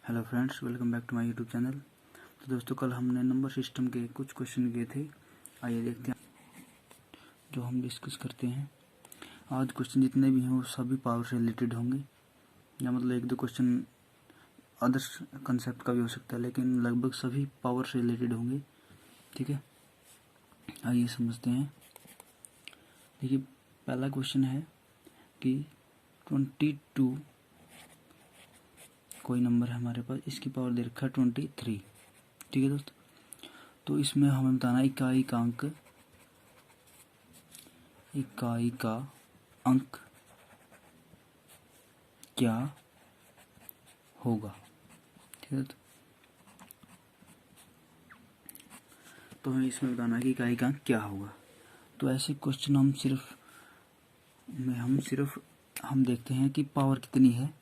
Hello friends, welcome back to my YouTube channel. तो दोस्तों, कल हमने नंबर सिस्टम के कुछ क्वेश्चन किए थे। आइए देखते हैं जो हम डिस्कस करते हैं। आज क्वेश्चन जितने भी हैं वो सभी पावर से रिलेटेड होंगे, या मतलब एक दो क्वेश्चन अदर्स कंसेप्ट का भी हो सकता है, लेकिन लगभग सभी पावर से रिलेटेड होंगे। ठीक है, आइए समझते हैं। देखिए, पहला क्वेश्चन है कि 22 कोई नंबर है हमारे पास, इसकी पावर दे रखा है 23। ठीक है दोस्त, तो इसमें हमें बताना इकाई का अंक क्या होगा। ठीक है, तो हमें इसमें बताना है कि इकाई का अंक क्या होगा। तो ऐसे क्वेश्चन हम देखते हैं कि पावर कितनी है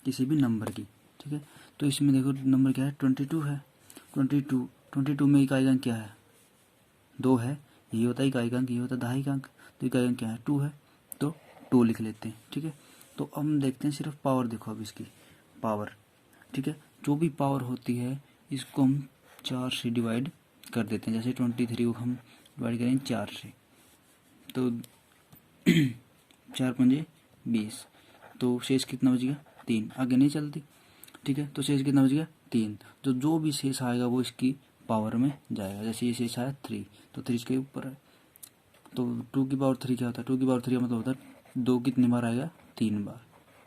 किसी भी नंबर की। ठीक है, तो इसमें देखो नंबर क्या है, 22 है। 22 में इकाई का अंक क्या है, 2 है। ये होता है इकाई का अंक, ये होता है दहाई का अंक। तो इकाई का अंक क्या है, 2 है, तो 2 लिख लेते हैं। ठीक है, तो अब हम देखते हैं सिर्फ पावर। देखो अब इसकी पावर, ठीक है, जो भी पावर होती है इसको हम 4 से डिवाइड कर देते हैं। जैसे 23 को हम डिवाइड करें 4 से, तो 4 पंजे 20, तो शेष कितना बच गया, 3। आगे नहीं चलती। ठीक है, तो शेष कितना बच गया, 3। तो जो भी शेष आएगा वो इसकी पावर में जाएगा। जैसे ये शेष आया 3, तो 3 इसके ऊपर है। तो 2 की पावर 3 क्या होता है, 2 की पावर 3 का मतलब होता है 2 कितनी बार आएगा, 3 बार।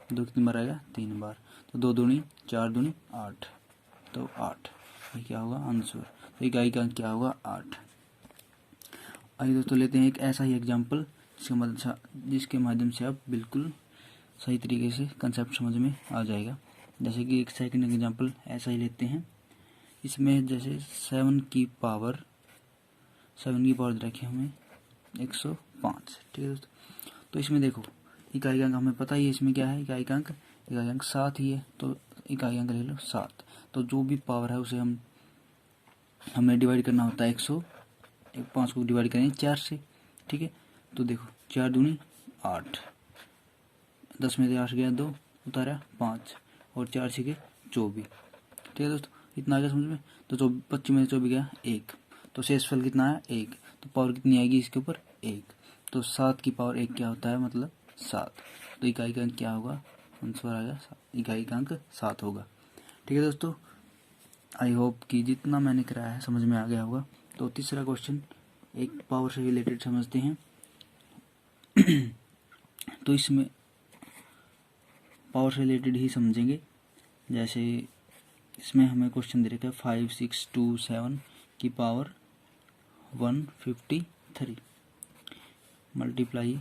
2 कितनी बार आएगा, 3 बार। तो 2 दूनी 4 दूनी 8, तो 8 ये क्या होगा, आंसर। तो इकाई का क्या होगा, 8। आइए दोस्तों, लेते हैं एक ऐसा ही एग्जाम्पल जिसके माध्यम से आप बिल्कुल सही तरीके से कंसेप्ट समझ में आ जाएगा। जैसे कि एक सेकंड एग्जाम्पल ऐसा ही लेते हैं। इसमें जैसे 7 की पावर दे रखी है हमें 105। ठीक है दोस्तों, तो इसमें देखो इकाई का अंक हमें पता ही है, इसमें क्या है, इकाई का अंक 7 ही है। तो इकाई अंक ले लो 7। तो जो भी पावर है उसे हमें डिवाइड करना होता है 5 को डिवाइड करेंगे 4 से। ठीक है, तो देखो 4 दूनी 8, 10 में से 8 गया 2, उतारा 5, और 4 छः 24। ठीक है दोस्तों, इतना आ गया समझ में। तो 25 में से 24 गया 1, तो शेषफल कितना आया, 1। तो पावर कितनी आएगी इसके ऊपर, 1। तो 7 की पावर 1 क्या होता है, मतलब 7। तो इकाई का अंक क्या होगा, आंसर आएगा इकाई का अंक 7 होगा। ठीक है दोस्तों, आई होप कि जितना मैंने कराया है समझ में आ गया होगा। तो तीसरा क्वेश्चन एक पावर से रिलेटेड समझते हैं। तो इसमें पावर से रिलेटेड ही समझेंगे। जैसे इसमें हमें क्वेश्चन दे रखा है 5627 की पावर 153 मल्टीप्लाई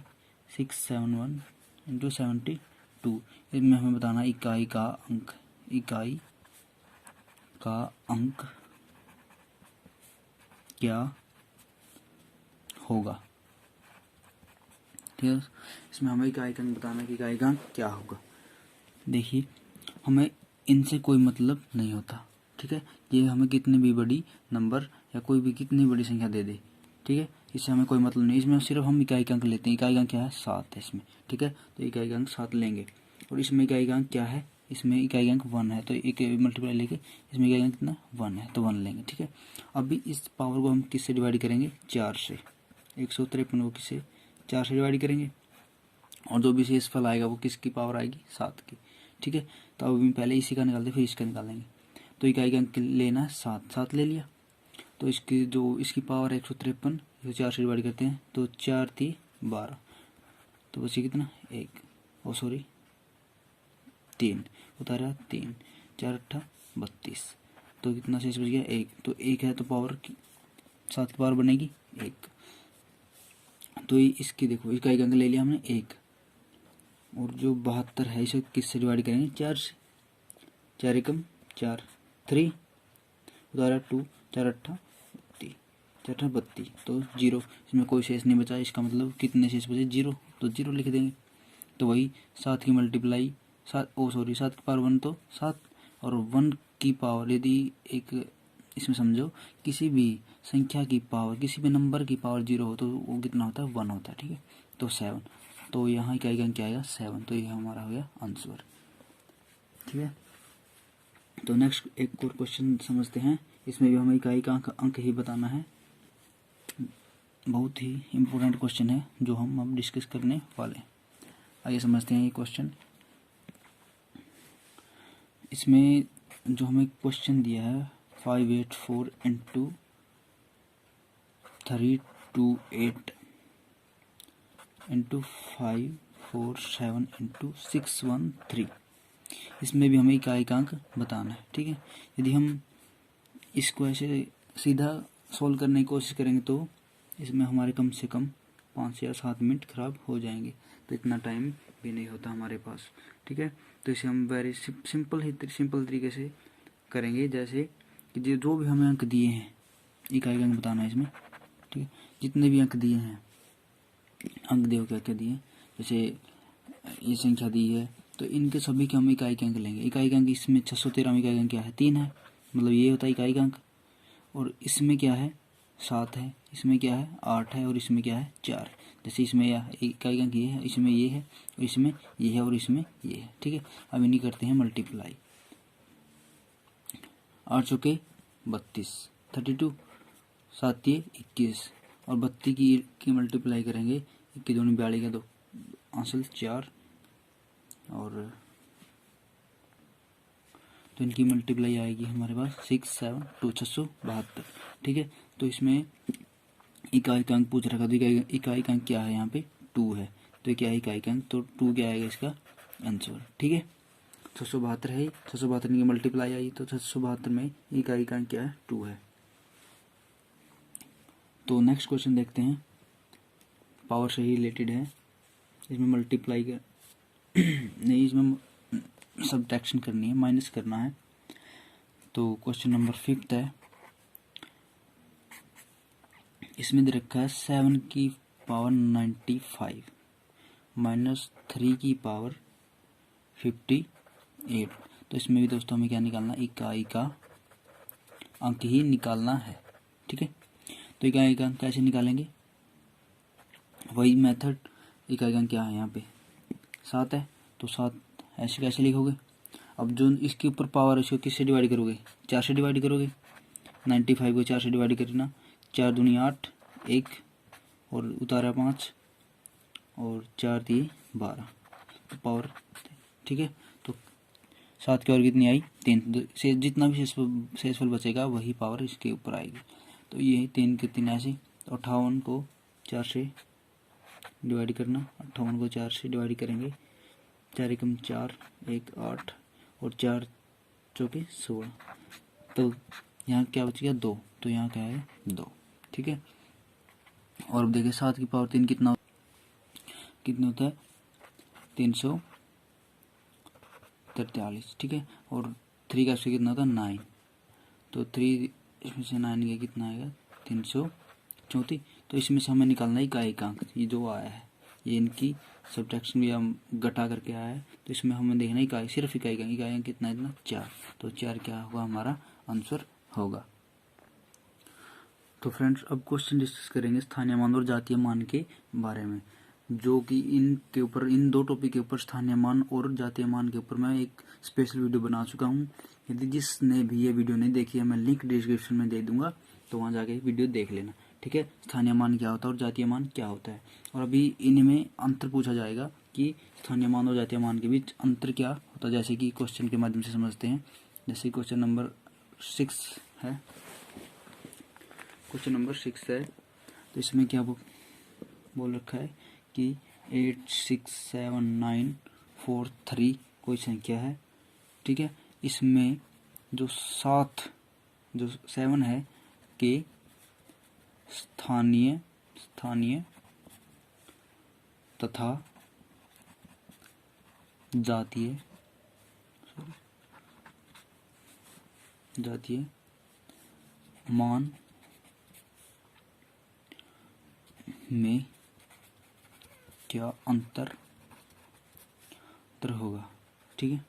671 इंटू 72। इसमें हमें बताना इकाई का अंक क्या होगा। ठीक है, इसमें हमें इकाई का अंक बताना कि इकाई का अंक क्या होगा। देखिए, हमें इनसे कोई मतलब नहीं होता। ठीक है, ये हमें कितनी भी बड़ी नंबर या कोई भी कितनी बड़ी संख्या दे दे, ठीक है, इससे हमें कोई मतलब नहीं। इसमें सिर्फ हम इकाई का अंक लेते हैं। इकाई का अंक क्या है, 7 है इसमें। ठीक है, तो इकाई का अंक 7 लेंगे। और इसमें इकाई का अंक क्या है, इसमें इकाई का अंक 1 है, तो एक मल्टीप्लाई लेके इसमें इकाई का अंक कितना 1 है, तो 1 लेंगे। ठीक है, अभी इस पावर को हम किससे डिवाइड करेंगे, 4 से। 153 को किससे, 4 से डिवाइड करेंगे, और जो भी शेषफल आएगा वो किसकी पावर आएगी, 7 की। ठीक है, तो अभी पहले इसी का निकालते फिर इसका निकालेंगे। तो इकाई का अंक लेना है 7 ले लिया। तो इसकी पावर है 153, इसे 4 से डिवाइड करते हैं, तो 4 3 12, तो बचे कितना 1, ओ सॉरी 3, उतारा 3, 4 8 32, तो कितना शेष बच गया 1। तो 1 है तो पावर 7 की पावर बनेगी 1। तो इसकी देखो इकाई का अंक ले लिया हमने 1, और जो 72 है इसे किससे डिवाइड करेंगे, 4 से। 4 एकम 4, 3 उतारा 2, 4 8 32, 4 8 32, तो 0। इसमें कोई शेष नहीं बचा, इसका मतलब कितने शेष बचे, 0, तो 0 लिख देंगे। तो वही 7 की मल्टीप्लाई 7 की पावर 1 तो 7, और 1 की पावर यदि एक इसमें समझो किसी भी संख्या की पावर, किसी भी नंबर की पावर 0 हो तो वो कितना होता है, 1 होता है। ठीक है, तो 7, तो यहाँ इकाई का क्या आएगा, 7। तो ये हमारा हो गया आंसर। ठीक है, तो नेक्स्ट एक और क्वेश्चन समझते हैं। इसमें भी हमें इकाई का अंक ही बताना है। बहुत ही इम्पोर्टेंट क्वेश्चन है जो हम अब डिस्कस करने वाले हैं। आइए समझते हैं ये क्वेश्चन। इसमें जो हमें क्वेश्चन दिया है 584 इंटू 328 इंटू 547 इंटू 613, इसमें भी हमें इकाई का अंक बताना है। ठीक है, यदि हम इसको ऐसे सीधा सोल्व करने की कोशिश करेंगे तो इसमें हमारे कम से कम 5 या 7 मिनट खराब हो जाएंगे, तो इतना टाइम भी नहीं होता हमारे पास। ठीक है, तो इसे हम वेरी सिंपल तरीके से करेंगे, जैसे कि जो भी हमें अंक दिए हैं, इकाई का अंक बताना है इसमें। ठीक है, जितने भी अंक दिए हैं, अंक देखो क्या क्या दिए, जैसे ये संख्या दी है तो इनके सभी के हम इकाई के अंक लेंगे। इकाई का अंक इसमें 613 में इकाई का अंक क्या है 3 है, मतलब ये होता है इकाई का अंक। और इसमें क्या है 7 है, इसमें क्या है 8 है, और इसमें क्या है 4 है। जैसे इसमें यह इकाई का अंक ये है, इसमें ये है, और इसमें ये है, और इसमें ये है। ठीक है, अब इन्हीं करते हैं मल्टीप्लाई। 8 चौके 32, 32, 7 21, और 32 की मल्टीप्लाई करेंगे, 21 दूनी 42 का 2 आंसर 4, और तो इनकी मल्टीप्लाई आएगी हमारे पास 6 7 2 672। ठीक है, तो इसमें इकाई का अंक पूछ रखा, तो इकाई का अंक क्या है यहाँ पे 2 है, तो क्या है इकाई का अंक, तो 2 क्या आएगा इसका आंसर। ठीक है, 672 है, 672 की मल्टीप्लाई आई, तो 672 में इकाई का अंक क्या है 2 है। तो नेक्स्ट क्वेश्चन देखते हैं, पावर से ही रिलेटेड है। इसमें मल्टीप्लाई कर नहीं, इसमें सब्ट्रैक्शन करनी है, माइनस करना है। तो क्वेश्चन नंबर 5 है। इसमें दे रखा है 7 की पावर 95 माइनस 3 की पावर 58। तो इसमें भी दोस्तों हमें क्या निकालना, इकाई का अंक ही निकालना है। ठीक है, तो इकाई का अंक कैसे निकालेंगे, वही मेथड। इकाई का अंक क्या है यहाँ पे 7 है, तो 7 ऐसे कैसे लिखोगे। अब जो इसके ऊपर पावर है उसको किससे डिवाइड करोगे, 4 से डिवाइड करोगे। 95 को 4 से डिवाइड करना, 4 दूनी 8, 1 और उतारा 5, और 4 दिए 12, तो पावर। ठीक है, तो 7 की और कितनी आई 3, से जितना भी शेषफल बचेगा वही पावर इसके ऊपर आएगी। तो ये 3 के 3 ऐसे, 58 को 4 से डिवाइड करना, 58 को 4 से डिवाइड करेंगे, 4 एकम 4, 1 8, और 4 चौके 16, तो यहाँ क्या बच गया 2, तो यहाँ क्या है 2। ठीक है, और अब देखिए 7 की पावर 3 कितना होता है 343। ठीक है, और 3 का स्क्वायर कितना होता है 9, तो 3 इसमें से 9 गया कितना आएगा 334। तो इसमें से हमें निकालना है इकाई का अंक, ये जो आया है ये इनकी सब्ट्रैक्शन या घटा करके आया है, तो इसमें हमें देखना इकाई, सिर्फ इकाई का अंक कितना है इतना 4, तो 4 क्या होगा हमारा आंसर होगा। तो फ्रेंड्स अब क्वेश्चन डिस्कस करेंगे स्थानीय मान और जातीय मान के बारे में, जो कि इनके ऊपर, इन दो टॉपिक के ऊपर, स्थानीय मान और जातीय मान के ऊपर मैं एक स्पेशल वीडियो बना चुका हूँ। यदि जिसने भी ये वीडियो नहीं देखी है, मैं लिंक डिस्क्रिप्शन में दे दूंगा, तो वहाँ जाके वीडियो देख लेना। ठीक है, स्थानीय मान क्या होता है और जातीय मान क्या होता है, और अभी इनमें अंतर पूछा जाएगा कि स्थानीय मान और जातीय मान के बीच अंतर क्या होता है, जैसे कि क्वेश्चन के माध्यम से समझते हैं। जैसे क्वेश्चन नंबर 6 है, क्वेश्चन नंबर 6 है, तो इसमें क्या बोल रखा है कि 867943 कोई संख्या है। ठीक है, इसमें जो 7 है के स्थानीय तथा जातीय मान में क्या अंतर होगा। ठीक है,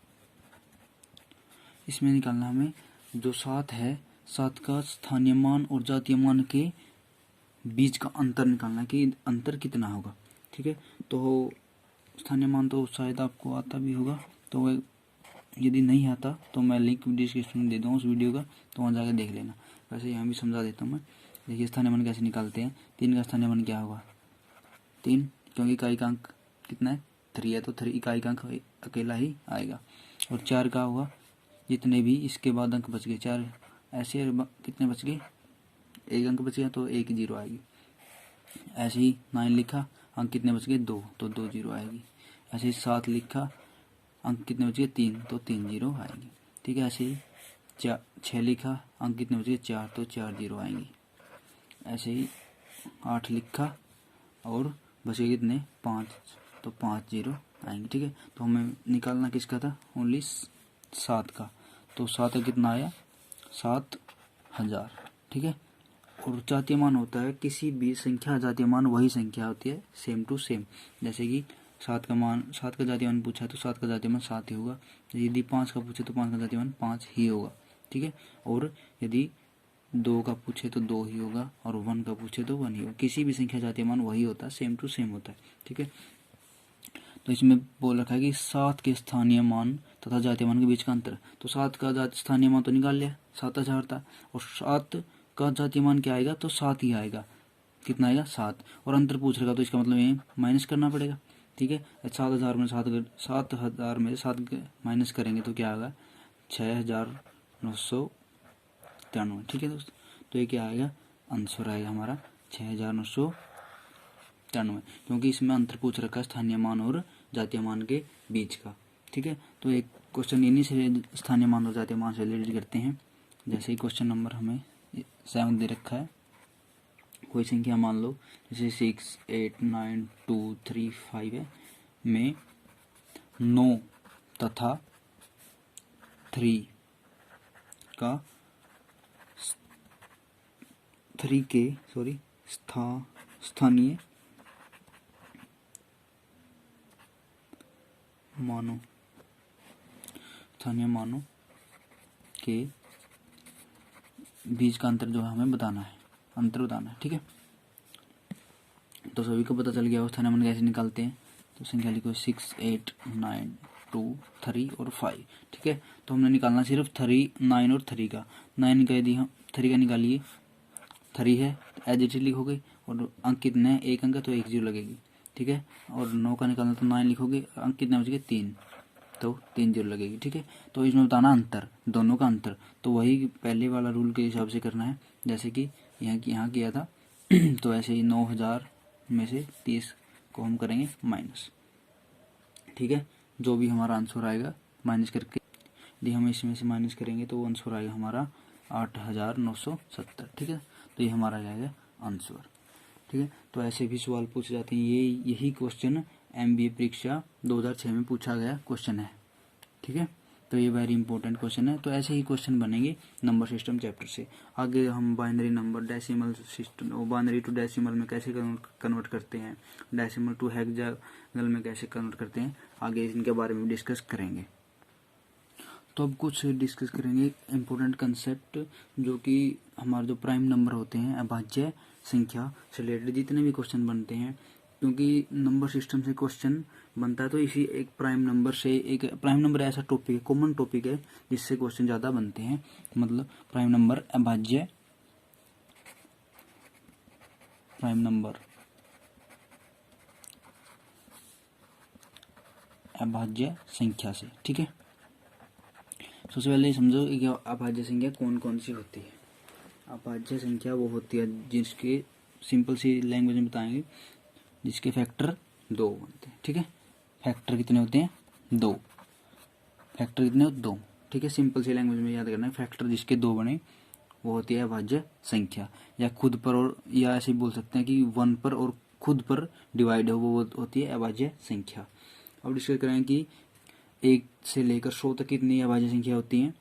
इसमें निकालना हमें जो 7 है, 7 का स्थानीय मान और जातीय मान के बीच का अंतर निकालना कि अंतर कितना होगा। ठीक है, तो स्थानीय मान तो शायद आपको आता भी होगा, तो यदि नहीं आता तो मैं लिंक डिस्क्रिप्शन में दे दूँगा उस वीडियो का, तो वहाँ जाकर देख लेना। वैसे यहाँ भी समझा देता हूँ मैं। देखिए स्थानीय मान कैसे निकालते हैं। 3 का स्थानीय मान क्या होगा 3, क्योंकि इकाई का अंक कितना है 3 है, तो 3 इकाई का अंक अकेला ही आएगा। और 4 का होगा जितने भी इसके बाद अंक बच गए 4, ऐसे कितने बच गए, एक अंक बच गया तो 1 जीरो आएगी। ऐसे ही 9 लिखा, अंक कितने बच गए 2, तो 2 जीरो आएगी। ऐसे ही 7 लिखा, अंक कितने बच गए 3, तो 3 जीरो आएंगे। ठीक है। ऐसे ही 6 लिखा, अंक कितने बच गए 4, तो 4 जीरो आएंगे। ऐसे ही 8 लिखा और बचे कितने 5, तो 5 जीरो आएंगे। ठीक है। तो हमें निकालना किसका था ओनली 7 का, तो 7 का कितना आया 7000। ठीक है। और जातीय मान होता है किसी भी संख्या जातीय मान वही संख्या होती है सेम टू सेम। जैसे कि 7 का जातीय मान पूछा है तो 7 का जातीय मान 7 ही होगा। यदि 5 का पूछे तो 5 का जातीय मान 5 ही होगा। ठीक है। और यदि 2 का पूछे तो 2 ही होगा, और 1 का पूछे तो 1 ही होगा। किसी भी संख्या जातीय मान वही होता है, सेम टू सेम होता है। ठीक है। तो इसमें बोल रखा है कि 7 के स्थानीय मान तथा जातीय मान के बीच का अंतर। तो 7 का स्थानीय मान तो निकाल लिया 7000 था, और 7 का जातीय मान क्या आएगा, तो 7 ही आएगा। कितना आएगा 7, और अंतर पूछ रहेगा तो इसका मतलब ये माइनस करना पड़ेगा। ठीक है। 7000 में 7 माइनस करेंगे तो क्या आएगा 6993। ठीक है दोस्तों। तो ये क्या आएगा आंसर आएगा हमारा 6993, क्योंकि इसमें अंतर पूछ रखा है स्थानीय मान और जातीय मान के बीच का। ठीक है। तो एक क्वेश्चन इन्हीं से स्थानीय मान और जातीय मान से रिलेटेड करते हैं। जैसे ही क्वेश्चन नंबर हमें 7 दे रखा है, कोई संख्या मान लो जैसे 6 8 9 2 3 5 है, में 9 तथा 3 के स्थानीय मानों के बीच का अंतर जो है हमें बताना है, अंतर बताना है। ठीक है। तो सभी को पता चल गया स्थानीय मान कैसे निकालते हैं। तो संख्या लिखो 6 8 9 2 3 और 5। ठीक है। तो हमने निकालना सिर्फ 3 9 और 3 का। 9 का यदि हम 3 का निकालिए 3 है एज इट इज लिखोगे, और अंक कितने हैं 1 अंक है तो 1 जीरो लगेगी। ठीक है। और 9 का निकालना तो 9 लिखोगे, अंक कितने बच गए 3, तो 3 जीरो लगेगी। ठीक है। तो इसमें बताना अंतर, दोनों का अंतर। तो वही पहले वाला रूल के हिसाब से करना है, जैसे कि यहाँ किया था। तो ऐसे ही 9000 में से 30 को हम करेंगे माइनस। ठीक है। जो भी हमारा आंसर आएगा माइनस करके, यदि हम इसमें से माइनस करेंगे तो आंसर आएगा हमारा 8970। ठीक है। तो ये हमारा आएगा आंसर। ठीक है। तो ऐसे भी सवाल पूछे जाते हैं। यही क्वेश्चन MBA परीक्षा 2006 में पूछा गया क्वेश्चन है। ठीक है। तो ये वेरी इंपॉर्टेंट क्वेश्चन है। तो ऐसे ही क्वेश्चन बनेंगे नंबर सिस्टम चैप्टर से। आगे हम binary number decimal system, binary to decimal में कैसे कन्वर्ट करते हैं, डेसिमल टू हेक्साडेसिमल में कैसे कन्वर्ट करते हैं, आगे इनके बारे में डिस्कस करेंगे। तो अब कुछ डिस्कस करेंगे इम्पोर्टेंट कंसेप्ट, जो कि हमारे जो प्राइम नंबर होते हैं, अभाज्य संख्या से रिलेटेड जितने भी क्वेश्चन बनते हैं, क्योंकि नंबर सिस्टम से क्वेश्चन बनता है तो इसी एक प्राइम नंबर से, एक प्राइम नंबर ऐसा टॉपिक है, कॉमन टॉपिक है जिससे क्वेश्चन ज़्यादा बनते हैं। मतलब प्राइम नंबर अभाज्य संख्या से। ठीक है। सबसे पहले समझो कि अभाज्य संख्या कौन कौन सी होती है। अभाज्य संख्या वो होती है जिसके, सिंपल सी लैंग्वेज में बताएंगे, जिसके फैक्टर 2 बनते हैं। ठीक है। फैक्टर कितने होते हैं 2, फैक्टर कितने होते 2। ठीक है। सिंपल सी लैंग्वेज में याद करना है, फैक्टर जिसके 2 बने वो होती है अभाज्य संख्या। या खुद पर, और या ऐसे बोल सकते हैं कि 1 पर और खुद पर डिवाइड हो, वो होती है अभाज्य संख्या। अब डिस्कस करें कि 1 से लेकर 100 तक कितनी अभाज्य संख्या होती हैं,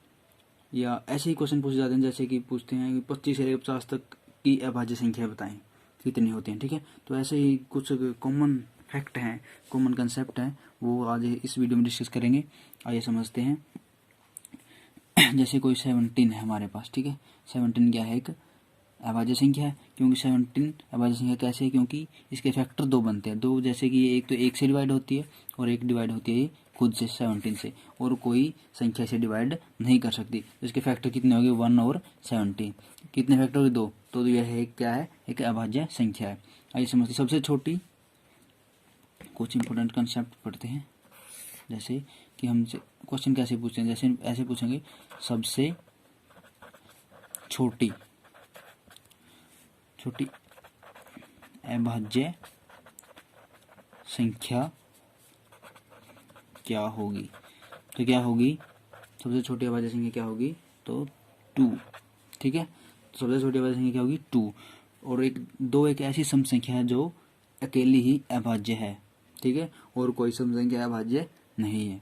या ऐसे ही क्वेश्चन पूछे जाते हैं, जैसे कि पूछते हैं कि 25 से लेकर 50 तक की अभाज्य संख्या बताएं कितनी होती हैं। ठीक है। तो ऐसे ही कुछ कॉमन फैक्ट हैं, कॉमन कंसेप्ट हैं, वो आज इस वीडियो में डिस्कस करेंगे। आइए समझते हैं। जैसे कोई 17 है हमारे पास। ठीक है। 17 क्या है, एक अभाज्य संख्या है, क्योंकि 17 अभाज्य संख्या कैसे है, क्योंकि इसके फैक्टर 2 बनते हैं। 2 जैसे कि एक तो 1 से डिवाइड होती है और एक डिवाइड होती है ये खुद से 17 से, और कोई संख्या से डिवाइड नहीं कर सकती। तो इसके फैक्टर कितने हो गए, 1 और 17। कितने फैक्टर हो गए, 2। तो यह है क्या है, एक अभाज्य संख्या है। आइए समझते सबसे छोटी। कुछ इंपॉर्टेंट कंसेप्ट पढ़ते हैं, जैसे कि हमसे क्वेश्चन कैसे पूछते हैं, जैसे ऐसे पूछेंगे, सबसे छोटी अभाज्य संख्या क्या होगी। तो क्या होगी, सबसे छोटी अभाज्य संख्या क्या होगी, तो 2। ठीक है, तो सबसे छोटी अभाज्य संख्या क्या होगी, 2। और एक ऐसी सम संख्या है जो अकेली ही अभाज्य है। ठीक है, और कोई सम संख्या अभाज्य नहीं है।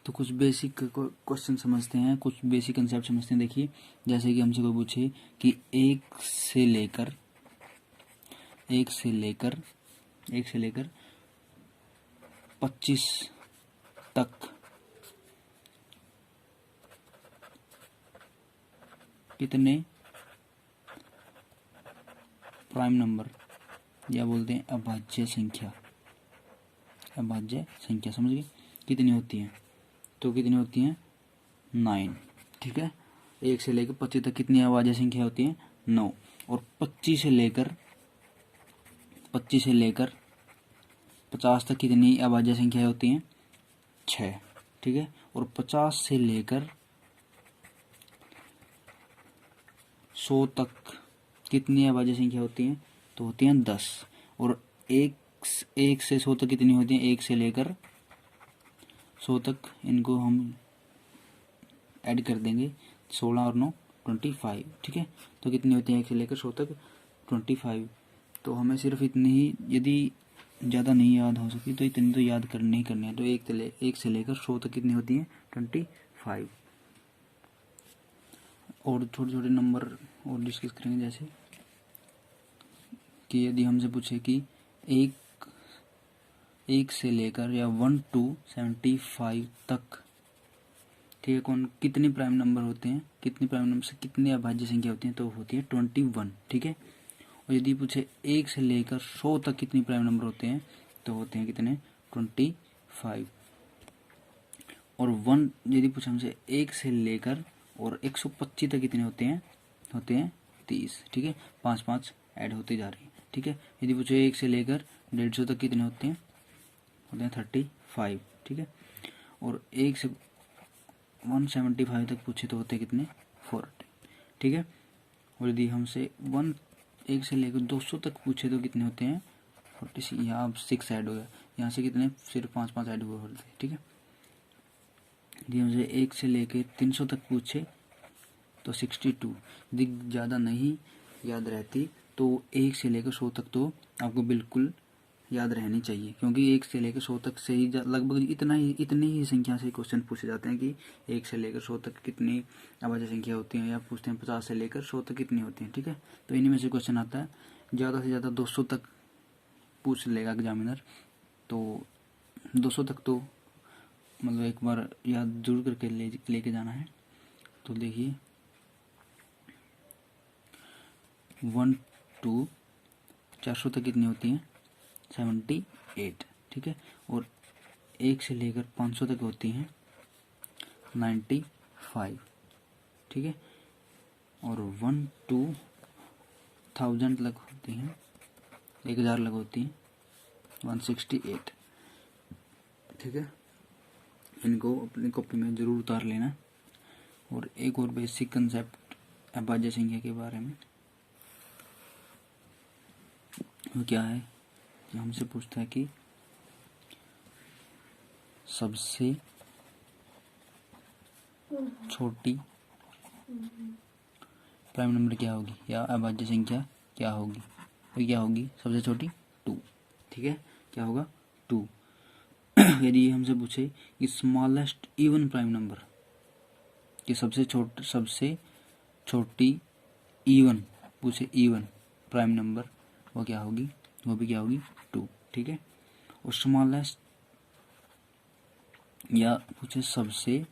तो कुछ बेसिक क्वेश्चन समझते हैं, कुछ बेसिक कंसेप्ट समझते हैं। देखिए, जैसे कि हमसे कोई पूछे कि 1 से लेकर 25 तक कितने प्राइम नंबर, या बोलते हैं अभाज्य संख्या समझ गए, कितनी होती हैं। तो कितनी होती हैं, 9। ठीक है, 1 से लेकर 25 तक कितनी अभाज्य संख्या होती हैं, 9। और 25 से लेकर 50 तक कितनी अभाज्य संख्या होती हैं, 6। ठीक है, और 50 से लेकर 100 तक कितनी अभाज्य संख्या होती हैं, तो होती हैं 10। और एक से 100 तक कितनी होती हैं, 1 से लेकर 100 तक, इनको हम ऐड कर देंगे, 16 और 9 25। ठीक है, तो कितनी होती है 1 से लेकर 100 तक, 25। तो हमें सिर्फ इतनी ही, यदि ज़्यादा नहीं याद हो सकी तो इतनी तो याद करनी ही करनी है। तो 1 से लेकर 100 तक कितनी होती हैं, 25। और छोटे छोटे नंबर और डिस्कस करेंगे, जैसे कि यदि हमसे पूछे कि एक से लेकर या 1 to 75 तक, ठीक है, कितने प्राइम नंबर होते हैं, कितने प्राइम नंबर से कितनी अभाज्य संख्या होती है, तो होती है 21। ठीक है, और यदि पूछे 1 से लेकर 100 तक कितनी प्राइम नंबर होते हैं, तो होते हैं कितने, 25। और 1 यदि पूछे हमसे 1 से लेकर और 125 तक कितने होते हैं 30। ठीक है, 5 ऐड होते जा रही हैं। ठीक है, यदि पूछे 1 से लेकर 150 तक कितने होते हैं 35। ठीक है, और 1 से 175 तक पूछे तो होते हैं कितने, 40। ठीक है, और यदि हमसे 1 से लेकर 200 तक पूछे तो कितने होते हैं 40। यहाँ 6 ऐड हो गया, यहाँ से कितने सिर्फ 5 ऐड हुए होते हैं। ठीक है, यदि हमसे 1 से लेकर 300 तक पूछे तो 62। यदि ज़्यादा नहीं याद रहती तो 1 से लेकर 100 तक तो आपको बिल्कुल याद रहनी चाहिए, क्योंकि 1 से लेकर 100 तक से ही लगभग इतनी ही संख्या से क्वेश्चन पूछे जाते हैं कि 1 से लेकर 100 तक कितनी अभाज्य संख्या होती है, या पूछते हैं 50 से लेकर 100 तक कितनी होती है। ठीक है, तो इन्हीं में से क्वेश्चन आता है। ज़्यादा से ज़्यादा 200 तक पूछ लेगा एग्जामिनर, तो 200 तक तो मतलब एक बार याद जरूर करके लेके जाना है। तो देखिए 1 to 400 तक कितनी होती हैं 78। ठीक है, और 1 से लेकर 500 तक होती हैं 95। ठीक है, और 1 to 1000 तक होती हैं 1000 तक होती हैं 168। ठीक है, इनको अपनी कॉपी में ज़रूर उतार लेना। और एक और बेसिक कंसेप्ट अभाज्य संख्या के बारे में, वो क्या है कि हमसे पूछता है कि सबसे छोटी प्राइम नंबर क्या होगी, या अभाज्य संख्या क्या होगी। तो क्या होगी सबसे छोटी 2। ठीक है, क्या होगा 2। यदि हमसे पूछे कि स्मॉलेस्ट इवन प्राइम नंबर, कि सबसे छोटी इवन, पूछे इवन प्राइम नंबर, वो क्या होगी, वो भी क्या होगी 2। ठीक है, और स्मॉलेस्ट या पूछे सबसे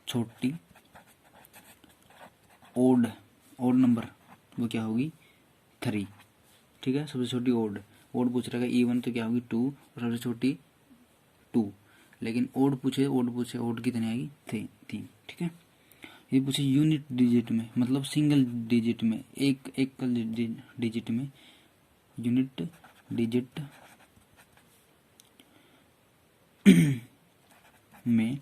छोटी ओड नंबर वो क्या होगी 3, ठीक है। सबसे छोटी ओड पूछ रहा है इवन तो क्या होगी 2 और सबसे छोटी 2, लेकिन ओड पूछे ओड कितनी आएगी 3, ठीक है। ये पूछे यूनिट डिजिट में, मतलब सिंगल डिजिट में, एक डिजिट में, यूनिट डिजिट में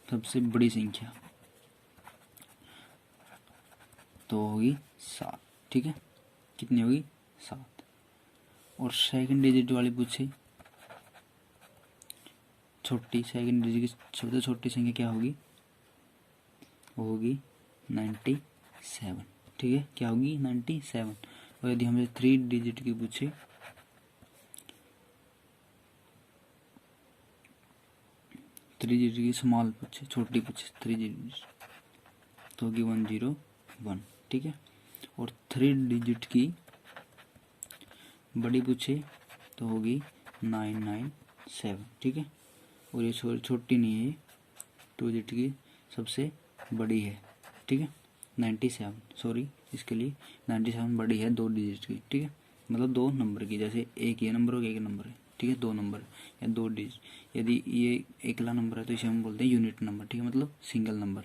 सबसे बड़ी संख्या तो होगी 7, ठीक है। कितनी होगी 7। और सेकंड डिजिट वाली पूछे सेकंड डिजिट की सबसे छोटी संख्या क्या होगी, वो होगी 97, ठीक है। क्या होगी 97। और यदि हमें 3 डिजिट की पूछे, स्मॉल पूछे, छोटी पूछे 3 डिजिट तो होगी 101, ठीक है। और 3 डिजिट की बड़ी पूछे तो होगी 997, ठीक है। और ये छोटी नहीं है, 2 डिजिट की सबसे बड़ी है, ठीक है। 97, सॉरी, इसके लिए 97 बड़ी है 2 डिजिट की, ठीक है। मतलब 2 नंबर की, जैसे एक ये नंबर हो गया, एक नंबर है, ठीक है। 2 नंबर या 2 डिजिट। यदि ये एकला नंबर है तो इसे हम बोलते हैं यूनिट नंबर, ठीक है, मतलब सिंगल नंबर।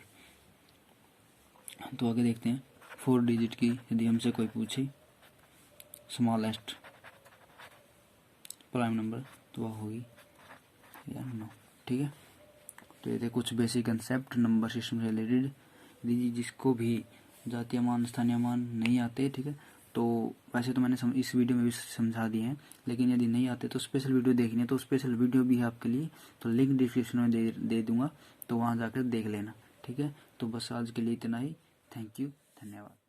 तो आगे देखते हैं 4 डिजिट की यदि हमसे कोई पूछे स्मॉलेस्ट प्राइम नंबर तो वह होगी 9, ठीक है। तो ये थे कुछ बेसिक कंसेप्ट नंबर सिस्टम से रिलेटेड। यदि जिसको भी जातीय मान स्थानीय मान नहीं आते, ठीक है, तो वैसे तो मैंने इस वीडियो में भी समझा दिए हैं, लेकिन यदि नहीं आते तो स्पेशल वीडियो देखनी है तो स्पेशल वीडियो भी है आपके लिए, तो लिंक डिस्क्रिप्शन में दे दूंगा, तो वहाँ जाकर देख लेना, ठीक है। तो बस आज के लिए इतना ही। थैंक यू, धन्यवाद।